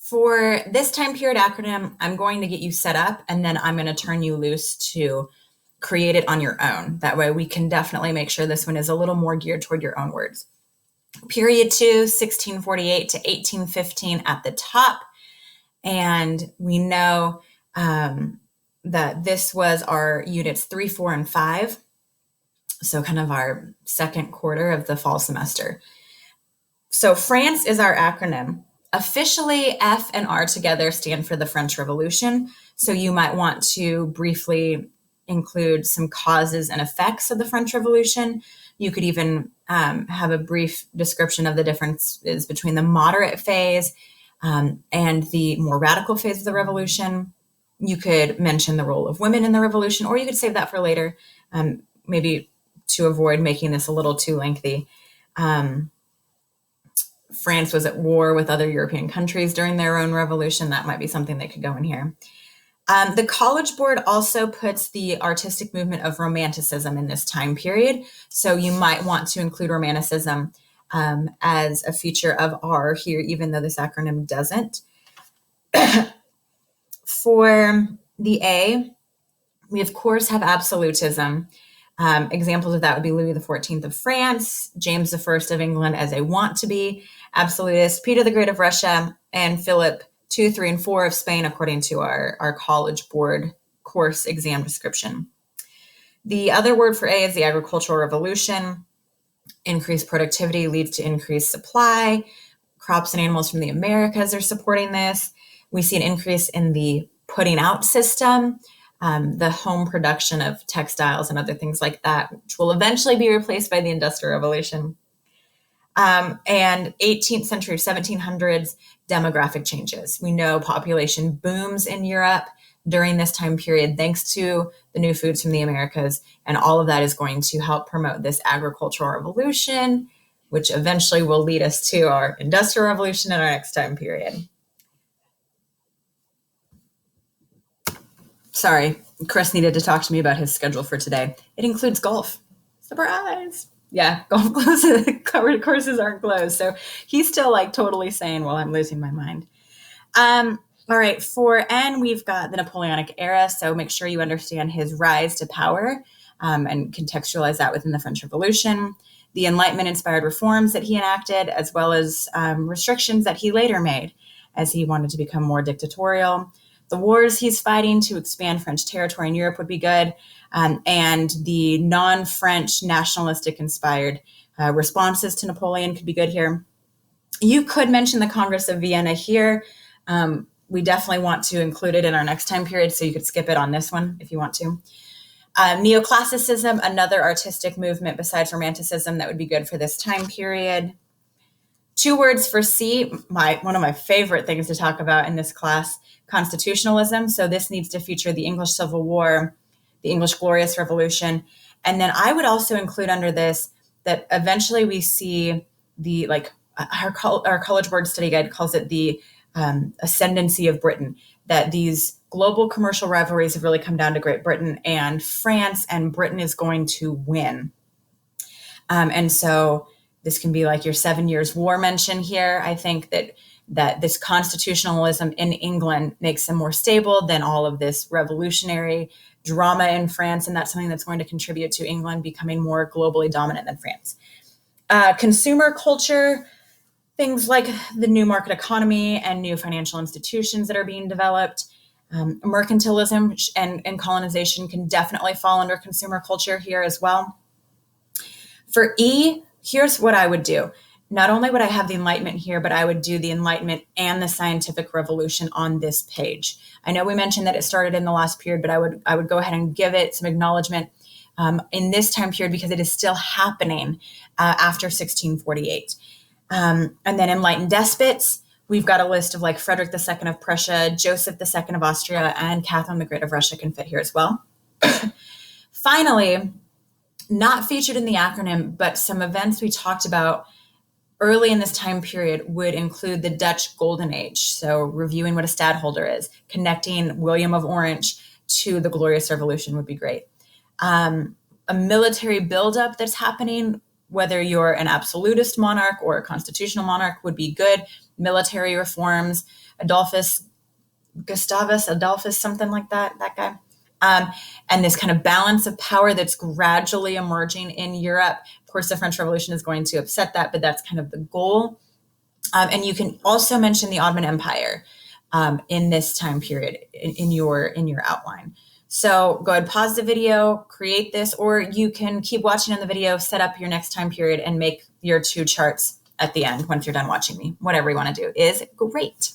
For this time period acronym, I'm going to get you set up and then I'm going to turn you loose to create it on your own. That way we can definitely make sure this one is a little more geared toward your own words. Period 2, 1648 to 1815 at the top. And we know that this was our units 3, 4, and 5. So kind of our second quarter of the fall semester. So France is our acronym. Officially, F and R together stand for the French Revolution. So you might want to briefly include some causes and effects of the French Revolution. You could even have a brief description of the differences between the moderate phase and the more radical phase of the revolution. You could mention the role of women in the revolution, or you could save that for later, maybe to avoid making this a little too lengthy. France was at war with other European countries during their own revolution. That might be something that could go in here. The College Board also puts the artistic movement of Romanticism in this time period. So you might want to include Romanticism as a feature of R here, even though this acronym doesn't. For the A, we of course have absolutism. Examples of that would be Louis XIV of France, James I of England as a want-to-be absolutist, Peter the Great of Russia, and Philip II, III, and IV of Spain, according to our College Board course exam description. The other word for A is the agricultural revolution. Increased productivity leads to increased supply. Crops and animals from the Americas are supporting this. We see an increase in the putting out system, the home production of textiles and other things like that, which will eventually be replaced by the Industrial Revolution. And 18th century, 1700s, demographic changes. We know population booms in Europe during this time period, thanks to the new foods from the Americas. And all of that is going to help promote this agricultural revolution, which eventually will lead us to our Industrial Revolution in our next time period. Sorry, Chris needed to talk to me about his schedule for today. It includes golf. Surprise! Yeah, golf courses aren't closed. So he's still like totally sane while I'm losing my mind. All right, for N, we've got the Napoleonic era. So make sure you understand his rise to power and contextualize that within the French Revolution, the Enlightenment-inspired reforms that he enacted, as well as restrictions that he later made as he wanted to become more dictatorial. The wars he's fighting to expand French territory in Europe would be good. And the non-French nationalistic inspired responses to Napoleon could be good here. You could mention the Congress of Vienna here. We definitely want to include it in our next time period, so you could skip it on this one if you want to. Neoclassicism, another artistic movement besides Romanticism that would be good for this time period. 2 words for C, one of my favorite things to talk about in this class, constitutionalism. So this needs to feature the English Civil War, the English Glorious Revolution. And then I would also include under this that eventually we see the, like our College Board study guide calls it the ascendancy of Britain, that these global commercial rivalries have really come down to Great Britain and France, and Britain is going to win. And so this can be like your 7 Years' War mention here. I think that this constitutionalism in England makes them more stable than all of this revolutionary drama in France, and that's something that's going to contribute to England becoming more globally dominant than France. Consumer culture, things like the new market economy and new financial institutions that are being developed. Mercantilism and colonization can definitely fall under consumer culture here as well. For E, here's what I would do. Not only would I have the Enlightenment here, but I would do the Enlightenment and the scientific revolution on this page. I know we mentioned that it started in the last period, but I would go ahead and give it some acknowledgement in this time period because it is still happening after 1648. And then enlightened despots, we've got a list of like Frederick II of Prussia, Joseph II of Austria, and Catherine the Great of Russia can fit here as well. Finally, not featured in the acronym, but some events we talked about early in this time period would include the Dutch Golden Age. So reviewing what a stadtholder is, connecting William of Orange to the Glorious Revolution would be great. A military buildup that's happening, whether you're an absolutist monarch or a constitutional monarch, would be good. Military reforms, Gustavus Adolphus, something like that guy. And this kind of balance of power that's gradually emerging in Europe. Of course, the French Revolution is going to upset that, but that's kind of the goal. And you can also mention the Ottoman Empire in this time period in your outline. So go ahead, pause the video, create this, or you can keep watching on the video, set up your next time period, and make your 2 charts at the end once you're done watching me. Whatever you want to do is great.